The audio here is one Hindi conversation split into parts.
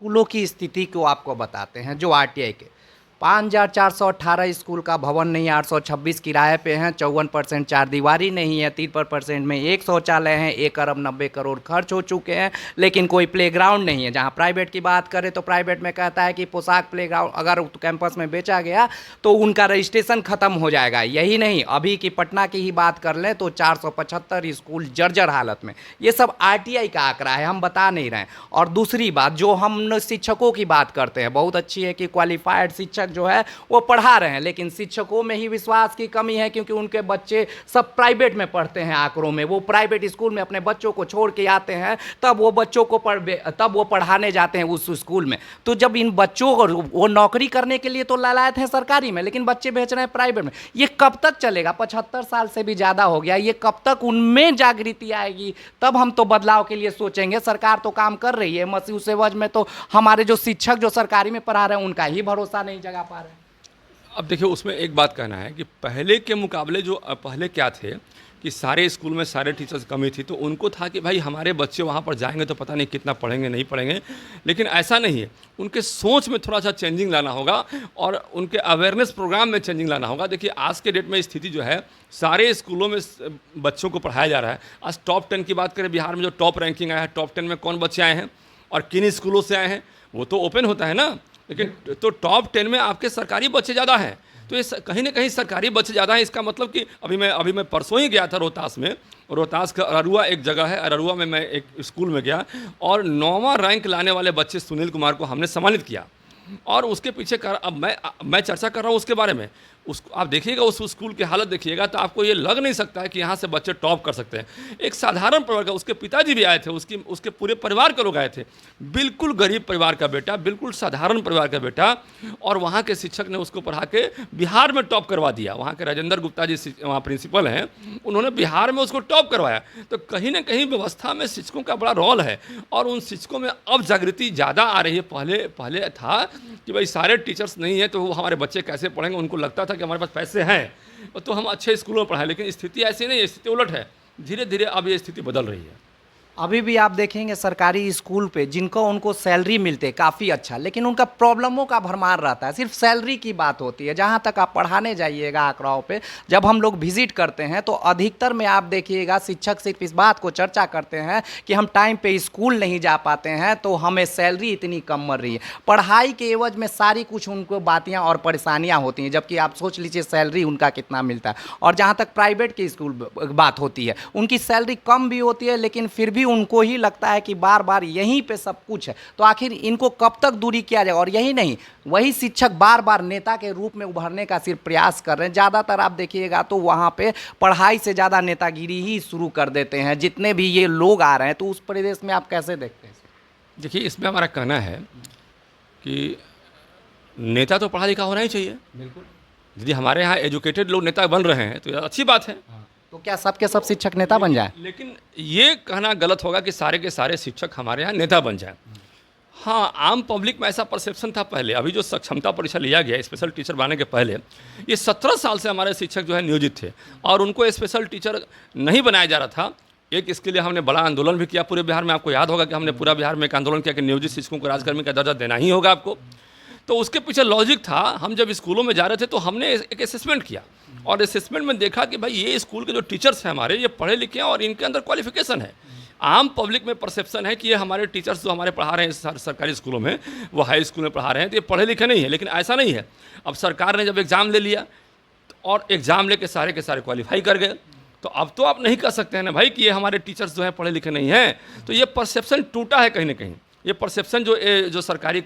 स्कूलों की स्थिति को आपको बताते हैं जो आरटीआई के 5418 स्कूल का भवन नहीं है, 826 किराए पे हैं, 54% चार दीवारी नहीं है, 3% में एक शौचालय है, 1 अरब 90 करोड़ खर्च हो चुके हैं, लेकिन कोई प्लेग्राउंड नहीं है। जहां प्राइवेट की बात करें तो प्राइवेट में कहता है कि पोशाक प्लेग्राउंड अगर कैंपस में बेचा गया तो उनका रजिस्ट्रेशन खत्म हो जाएगा। यही नहीं, अभी की पटना की ही बात कर लें तो 475 स्कूल जर्जर हालत में। ये सब आरटीआई का आंकड़ा है, हम बता नहीं रहे हैं। और दूसरी बात, जो हम शिक्षकों की बात करते हैं, बहुत अच्छी है कि क्वालिफाइड शिक्षक जो है वो पढ़ा रहे हैं, लेकिन शिक्षकों में ही विश्वास की कमी है, क्योंकि उनके बच्चे सब प्राइवेट में पढ़ते हैं। आंकड़ों में वो प्राइवेट स्कूल में अपने बच्चों को छोड़ के आते हैं, तब वो बच्चों को तब वो पढ़ाने जाते हैं उस स्कूल में। तो जब इन बच्चों को वो नौकरी करने के लिए तो लालायत हैं सरकारी में, लेकिन बच्चे भेज रहे हैं प्राइवेट में। ये कब तक चलेगा? 75 साल से भी ज़्यादा हो गया। ये कब तक उनमें जागृति आएगी? तब हम तो बदलाव के लिए सोचेंगे। सरकार तो काम कर रही है, मसीह एवज में तो हमारे जो शिक्षक जो सरकारी में पढ़ा रहे हैं उनका ही भरोसा नहीं जगा पा रहे। अब देखिए, उसमें एक बात कहना है कि पहले के मुकाबले जो पहले क्या थे कि सारे स्कूल में सारे टीचर्स कमी थी, तो उनको था कि भाई हमारे बच्चे वहाँ पर जाएंगे तो पता नहीं कितना पढ़ेंगे नहीं पढ़ेंगे, लेकिन ऐसा नहीं है। उनके सोच में थोड़ा सा चेंजिंग लाना होगा और उनके अवेयरनेस प्रोग्राम में चेंजिंग लाना होगा। देखिए, आज के डेट में स्थिति जो है, सारे स्कूलों में बच्चों को पढ़ाया जा रहा है। आज टॉप 10 की बात करें, बिहार में जो टॉप रैंकिंग आया है, टॉप 10 में कौन बच्चे आए हैं और किन स्कूलों से आए हैं, वो तो ओपन होता है ना। लेकिन तो टॉप 10 में आपके सरकारी बच्चे ज़्यादा हैं, तो ये कहीं ना कहीं सरकारी बच्चे ज़्यादा हैं। इसका मतलब कि अभी मैं परसों ही गया था रोहतास में। रोहतास का अररुआ एक जगह है, अररुआ में मैं एक स्कूल में गया और 9वां रैंक लाने वाले बच्चे सुनील कुमार को हमने सम्मानित किया। और उसके पीछे अब मैं चर्चा कर रहा हूँ उसके बारे में। उसको आप देखिएगा, उस स्कूल की हालत देखिएगा तो आपको ये लग नहीं सकता है कि यहाँ से बच्चे टॉप कर सकते हैं। एक साधारण परिवार का, उसके पिताजी भी आए थे, उसके पूरे परिवार के लोग आए थे, बिल्कुल गरीब परिवार का बेटा, बिल्कुल साधारण परिवार का बेटा, और वहाँ के शिक्षक ने उसको पढ़ा के बिहार में टॉप करवा दिया। वहाँ के राजेंद्र गुप्ता जी वहाँ प्रिंसिपल हैं, उन्होंने बिहार में उसको टॉप करवाया। तो कहीं ना कहीं व्यवस्था में शिक्षकों का बड़ा रोल है और उन शिक्षकों में अब जागृति ज़्यादा आ रही है। पहले था कि भाई सारे टीचर्स नहीं है तो वो हमारे बच्चे कैसे पढ़ेंगे। उनको लगता था कि हमारे पास पैसे हैं तो हम अच्छे स्कूलों में पढ़ाएं, लेकिन स्थिति ऐसी नहीं है, स्थिति उलट है। धीरे धीरे अब ये स्थिति बदल रही है। अभी भी आप देखेंगे सरकारी स्कूल पे जिनको उनको सैलरी मिलते काफ़ी अच्छा, लेकिन उनका प्रॉब्लमों का भरमार रहता है। सिर्फ सैलरी की बात होती है। जहाँ तक आप पढ़ाने जाइएगा आंकड़ों पे, जब हम लोग विजिट करते हैं तो अधिकतर में आप देखिएगा शिक्षक सिर्फ इस बात को चर्चा करते हैं कि हम टाइम पे स्कूल नहीं जा पाते हैं तो हमें सैलरी इतनी कम मिल रही है। पढ़ाई के एवज में सारी कुछ उनको बातियाँ और परेशानियाँ होती हैं, जबकि आप सोच लीजिए सैलरी उनका कितना मिलता है। और जहाँ तक प्राइवेट की स्कूल बात होती है, उनकी सैलरी कम भी होती है, लेकिन फिर भी उनको ही लगता है कि बार बार यहीं पे सब कुछ है। तो आखिर इनको कब तक दूरी किया जाएगा? और यही नहीं, वही शिक्षक बार बार नेता के रूप में उभरने का सिर्फ प्रयास कर रहे हैं। ज़्यादातर आप देखिएगा तो वहाँ पे पढ़ाई से ज़्यादा नेतागिरी ही शुरू कर देते हैं जितने भी ये लोग आ रहे हैं। तो उस परिवेश में आप कैसे देखते हैं? देखिए, इसमें हमारा कहना है कि नेता तो पढ़ा लिखा होना ही चाहिए। बिल्कुल। यदि हमारे यहाँ एजुकेटेड लोग नेता बन रहे हैं तो ये अच्छी बात है। तो क्या सबके सब शिक्षक नेता बन जाए? लेकिन ये कहना गलत होगा कि सारे के सारे शिक्षक हमारे यहाँ नेता बन जाए। हाँ, आम पब्लिक में ऐसा परसेप्शन था पहले। अभी जो सक्षमता परीक्षा लिया गया स्पेशल टीचर बनाने के पहले, ये 17 साल से हमारे शिक्षक जो है नियोजित थे और उनको स्पेशल टीचर नहीं बनाया जा रहा था। इसके लिए हमने बड़ा आंदोलन भी किया पूरे बिहार में। आपको याद होगा कि हमने पूरा बिहार में एक आंदोलन किया कि नियोजित शिक्षकों को राजकर्मी का दर्जा देना ही होगा आपको। तो उसके पीछे लॉजिक था, हम जब स्कूलों में जा रहे थे तो हमने एक असेसमेंट किया और असेसमेंट में देखा कि भाई ये स्कूल के जो टीचर्स हैं हमारे, ये पढ़े लिखे हैं और इनके अंदर क्वालिफिकेशन है। आम पब्लिक में परसेप्शन है कि ये हमारे टीचर्स जो हमारे पढ़ा रहे हैं सरकारी स्कूलों में, वो हाई स्कूल में पढ़ा रहे हैं, तो ये पढ़े लिखे नहीं है। लेकिन ऐसा नहीं है। अब सरकार ने जब एग्ज़ाम ले लिया और एग्ज़ाम लेके सारे के सारे क्वालिफाई कर गए, तो अब तो आप नहीं कह सकते हैं ना भाई कि ये हमारे टीचर्स जो हैं पढ़े लिखे नहीं हैं। तो ये परसेप्शन टूटा है कहीं ना कहीं। ये परसेप्शन जो सरकारी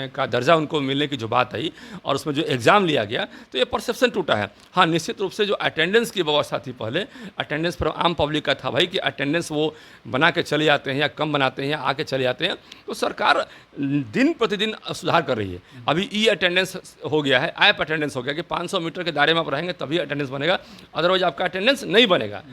का दर्जा उनको मिलने की जो बात आई और उसमें जो एग्ज़ाम लिया गया, तो ये परसेप्शन टूटा है। हाँ, निश्चित रूप से जो अटेंडेंस की व्यवस्था थी पहले, अटेंडेंस पर आम पब्लिक का था भाई कि अटेंडेंस वो बना के चले जाते हैं या कम बनाते हैं या आके चले जाते हैं। तो सरकार दिन प्रतिदिन सुधार कर रही है। अभी ई अटेंडेंस हो गया है, ऐप अटेंडेंस हो गया कि 500 मीटर के दायरे में आप रहेंगे तभी अटेंडेंस बनेगा, अदरवाइज आपका अटेंडेंस नहीं बनेगा।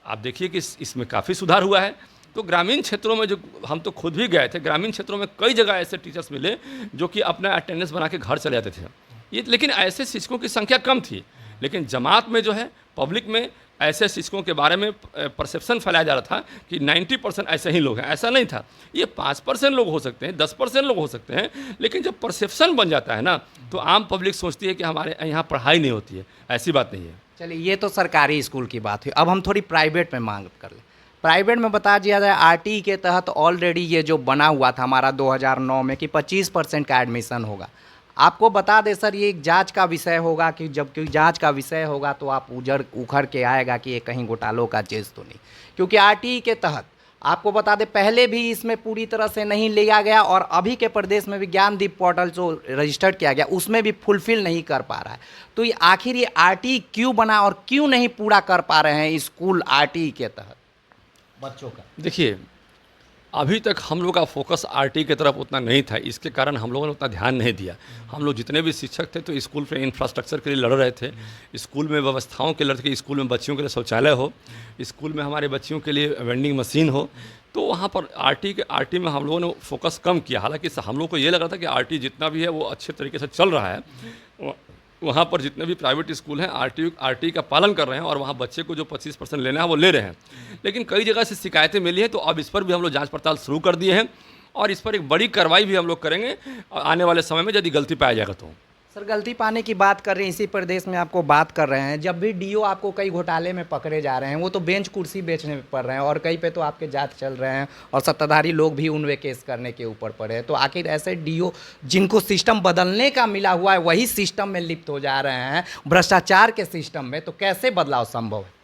आप देखिए कि इसमें काफ़ी सुधार हुआ है। तो ग्रामीण क्षेत्रों में जो हम तो खुद भी गए थे, ग्रामीण क्षेत्रों में कई जगह ऐसे टीचर्स मिले जो कि अपना अटेंडेंस बना के घर चले जाते थे। ये लेकिन ऐसे शिक्षकों की संख्या कम थी। लेकिन जमात में जो है, पब्लिक में ऐसे शिक्षकों के बारे में परसेप्शन फैलाया जा रहा था कि 90% ऐसे ही लोग हैं। ऐसा नहीं था, ये 5% लोग हो सकते हैं, 10% लोग हो सकते हैं, लेकिन जब परसेप्शन बन जाता है ना तो आम पब्लिक सोचती है कि हमारे यहाँ पढ़ाई नहीं होती है। ऐसी बात नहीं है। चलिए, ये तो सरकारी स्कूल की बात हुई। अब हम थोड़ी प्राइवेट में मांग कर लें। प्राइवेट में बता दिया जाए, आरटी के तहत ऑलरेडी ये जो बना हुआ था हमारा 2009 में कि 25% का एडमिशन होगा। आपको बता दें सर, ये एक जांच का विषय होगा कि जब कोई जांच का विषय होगा तो आप उखड़ के आएगा कि ये कहीं घोटालों का चीज़ तो नहीं, क्योंकि आरटी के तहत आपको बता दें पहले भी इसमें पूरी तरह से नहीं लिया गया, और अभी के प्रदेश में भी ज्ञानदीप पोर्टल जो रजिस्टर्ड किया गया उसमें भी फुलफिल नहीं कर पा रहा है। तो ये आखिर ये आरटी क्यों बना और क्यों नहीं पूरा कर पा रहे हैं स्कूल आरटी के तहत बच्चों का? देखिए, अभी तक हम लोग का फोकस आरटी की तरफ उतना नहीं था, इसके कारण हम लोगों ने उतना ध्यान नहीं दिया। हम लोग जितने भी शिक्षक थे तो स्कूल पे इंफ्रास्ट्रक्चर के लिए लड़ रहे थे, स्कूल में व्यवस्थाओं के लड़ रहे थे, स्कूल में बच्चियों के लिए शौचालय हो, स्कूल में हमारे बच्चियों के लिए वेंडिंग मशीन हो। तो वहाँ पर आरटी में हम लोगों ने फोकस कम किया। हालांकि हम लोग को ये लग रहा था कि आरटी जितना भी है वो अच्छे तरीके से चल रहा है। वहाँ पर जितने भी प्राइवेट स्कूल हैं आरटी का पालन कर रहे हैं और वहाँ बच्चे को जो 25% लेना है वो ले रहे हैं। लेकिन कई जगह से शिकायतें मिली हैं, तो अब इस पर भी हम लोग जांच पड़ताल शुरू कर दिए हैं और इस पर एक बड़ी कार्रवाई भी हम लोग करेंगे आने वाले समय में, यदि गलती पाया जाएगा तो। सर, गलती पाने की बात कर रहे हैं, इसी प्रदेश में आपको बात कर रहे हैं, जब भी डीओ आपको कई घोटाले में पकड़े जा रहे हैं वो तो बेंच कुर्सी बेचने में पड़ रहे हैं, और कई पे तो आपके जांच चल रहे हैं और सत्ताधारी लोग भी उनवे केस करने के ऊपर पड़े हैं। तो आखिर ऐसे डीओ जिनको सिस्टम बदलने का मिला हुआ है वही सिस्टम में लिप्त हो जा रहे हैं, भ्रष्टाचार के सिस्टम में, तो कैसे बदलाव संभव है?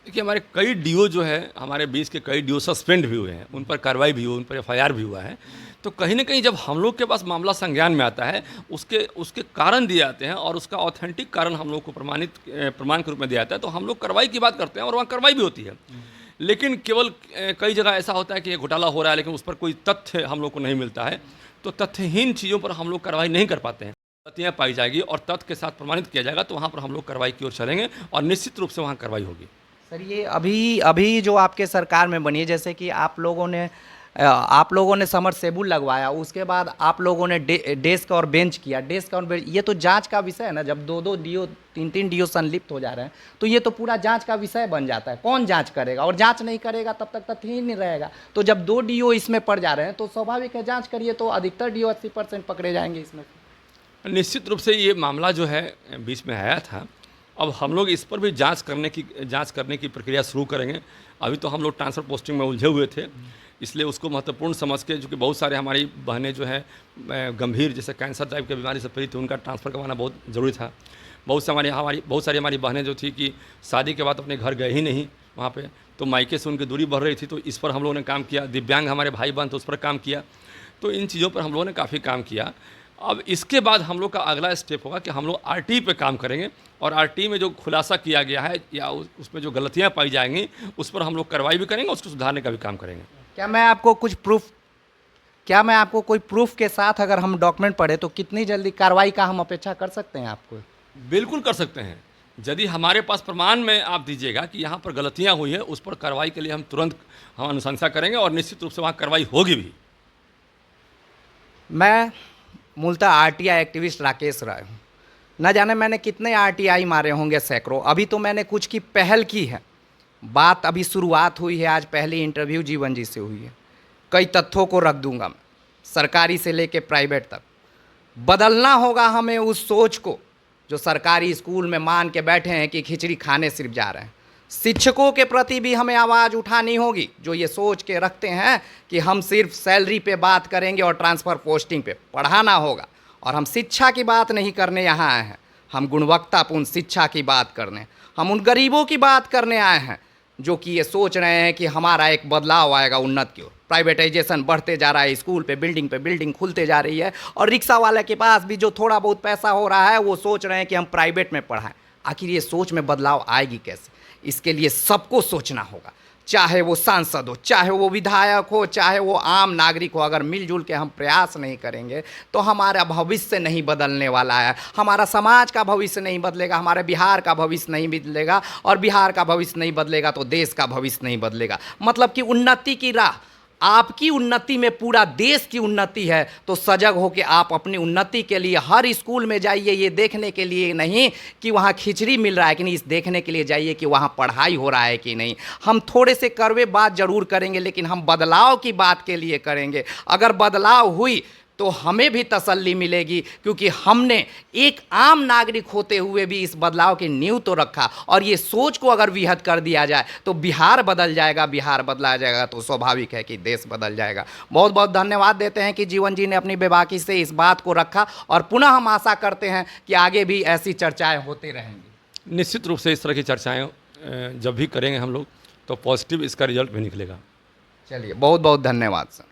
देखिए, हमारे कई डीओ जो है, हमारे बीच के कई डीओ सस्पेंड भी हुए हैं, उन पर कार्रवाई भी हुई, उन पर एफआईआर भी हुआ है। तो कहीं ना कहीं जब हम लोग के पास मामला संज्ञान में आता है, उसके कारण दिए जाते हैं और उसका ऑथेंटिक कारण हम लोग को प्रमाण के रूप में दिया जाता है, तो हम लोग कार्रवाई की बात करते हैं और वहाँ कार्रवाई भी होती है। लेकिन केवल कई जगह ऐसा होता है कि ये घोटाला हो रहा है लेकिन उस पर कोई तथ्य हम लोग को नहीं मिलता है, तो तथ्यहीन चीज़ों पर हम लोग कार्रवाई नहीं कर पाते हैं। तथ्य पाई जाएगी और तथ्य के साथ प्रमाणित किया जाएगा तो वहाँ पर हम लोग कार्रवाई की ओर चलेंगे और निश्चित रूप से वहाँ कार्रवाई होगी। सर, ये अभी जो आपके सरकार में बनी है, जैसे कि आप लोगों ने समरसेबुल लगवाया, उसके बाद आप लोगों ने डेस्क और बेंच किया, डेस्क और बेंच, ये तो जांच का विषय है ना। जब 2-2 डीओ 3-3 डीओ संलिप्त हो जा रहे हैं तो ये तो पूरा जांच का विषय बन जाता है। कौन जांच करेगा? और जांच नहीं करेगा तब तक तथ्य ही नहीं रहेगा। तो जब 2 डीओ इसमें पड़ जा रहे हैं तो स्वाभाविक है जाँच करिए, तो अधिकतर डीओ 80% पकड़े जाएंगे इसमें। निश्चित रूप से ये मामला जो है बीच में आया था, अब हम लोग इस पर भी जांच करने की प्रक्रिया शुरू करेंगे। अभी तो हम लोग ट्रांसफ़र पोस्टिंग में उलझे हुए थे, इसलिए उसको महत्वपूर्ण समझ के, जो कि बहुत सारे हमारी बहनें जो है गंभीर जैसे कैंसर टाइप की बीमारी से पीड़ित थी, उनका ट्रांसफ़र करवाना बहुत ज़रूरी था। बहुत सारी हमारी बहनें जो थी कि शादी के बाद अपने घर गए ही नहीं वहाँ पे, तो मायके से उनकी दूरी बढ़ रही थी, तो इस पर हम लोगों ने काम किया। दिव्यांग हमारे भाई बहन तो उस पर काम किया। तो इन चीज़ों पर हम लोगों ने काफ़ी काम किया। अब इसके बाद हम लोग का अगला स्टेप होगा कि हम लोग आरटी पे काम करेंगे और आरटी में जो खुलासा किया गया है या उसमें जो गलतियां पाई जाएंगी उस पर हम लोग कार्रवाई भी करेंगे, उसको सुधारने का भी काम करेंगे। क्या मैं आपको कोई प्रूफ के साथ अगर हम डॉक्यूमेंट पढ़े तो कितनी जल्दी कार्रवाई का हम अपेक्षा कर सकते हैं आपको? बिल्कुल कर सकते हैं। यदि हमारे पास प्रमाण में आप दीजिएगा कि यहाँ पर गलतियाँ हुई है, उस पर कार्रवाई के लिए हम तुरंत अनुशंसा करेंगे और निश्चित रूप से वहाँ कार्रवाई होगी भी। मैं मूलतः आरटीआई एक्टिविस्ट राकेश राय हूँ। न जाने मैंने कितने आरटीआई मारे होंगे, सैकड़ों। अभी तो मैंने कुछ की पहल की है, बात अभी शुरुआत हुई है। आज पहली इंटरव्यू जीवन जी से हुई है। कई तथ्यों को रख दूंगा मैं, सरकारी से लेके प्राइवेट तक। बदलना होगा हमें उस सोच को जो सरकारी स्कूल में मान के बैठे हैं कि खिचड़ी खाने सिर्फ जा रहे हैं। शिक्षकों के प्रति भी हमें आवाज़ उठानी होगी जो ये सोच के रखते हैं कि हम सिर्फ सैलरी पे बात करेंगे और ट्रांसफ़र पोस्टिंग पे। पढ़ाना होगा, और हम शिक्षा की बात नहीं करने यहाँ आए हैं, हम गुणवत्तापूर्ण शिक्षा की बात करने, हम उन गरीबों की बात करने आए हैं जो कि ये सोच रहे हैं कि हमारा एक बदलाव आएगा उन्नत की ओर। प्राइवेटाइजेशन बढ़ते जा रहा है, स्कूल पे बिल्डिंग खुलते जा रही है, और रिक्शा वाले के पास भी जो थोड़ा बहुत पैसा हो रहा है वो सोच रहे हैं कि हम प्राइवेट में पढ़ाएं। आखिर ये सोच में बदलाव आएगी कैसे? इसके लिए सबको सोचना होगा, चाहे वो सांसद हो, चाहे वो विधायक हो, चाहे वो आम नागरिक हो। अगर मिलजुल के हम प्रयास नहीं करेंगे तो हमारा भविष्य नहीं बदलने वाला है। हमारा समाज का भविष्य नहीं बदलेगा, हमारे बिहार का भविष्य नहीं बदलेगा, और बिहार का भविष्य नहीं बदलेगा तो देश का भविष्य नहीं बदलेगा। मतलब कि उन्नति की राह आपकी उन्नति में पूरा देश की उन्नति है, तो सजग हो के आप अपनी उन्नति के लिए हर स्कूल में जाइए, ये देखने के लिए नहीं कि वहाँ खिचड़ी मिल रहा है कि नहीं, इस देखने के लिए जाइए कि वहाँ पढ़ाई हो रहा है कि नहीं। हम थोड़े से कड़वे बात जरूर करेंगे, लेकिन हम बदलाव की बात के लिए करेंगे। अगर बदलाव हुई तो हमें भी तसल्ली मिलेगी, क्योंकि हमने एक आम नागरिक होते हुए भी इस बदलाव की नींव तो रखा, और ये सोच को अगर विहद कर दिया जाए तो बिहार बदल जाएगा। बिहार बदला जाएगा तो स्वाभाविक है कि देश बदल जाएगा। बहुत बहुत धन्यवाद देते हैं कि जीवन जी ने अपनी बेबाकी से इस बात को रखा, और पुनः हम आशा करते हैं कि आगे भी ऐसी चर्चाएँ होती रहेंगी। निश्चित रूप से इस तरह की चर्चाएँ जब भी करेंगे हम लोग तो पॉजिटिव इसका रिजल्ट भी निकलेगा। चलिए, बहुत बहुत धन्यवाद सर।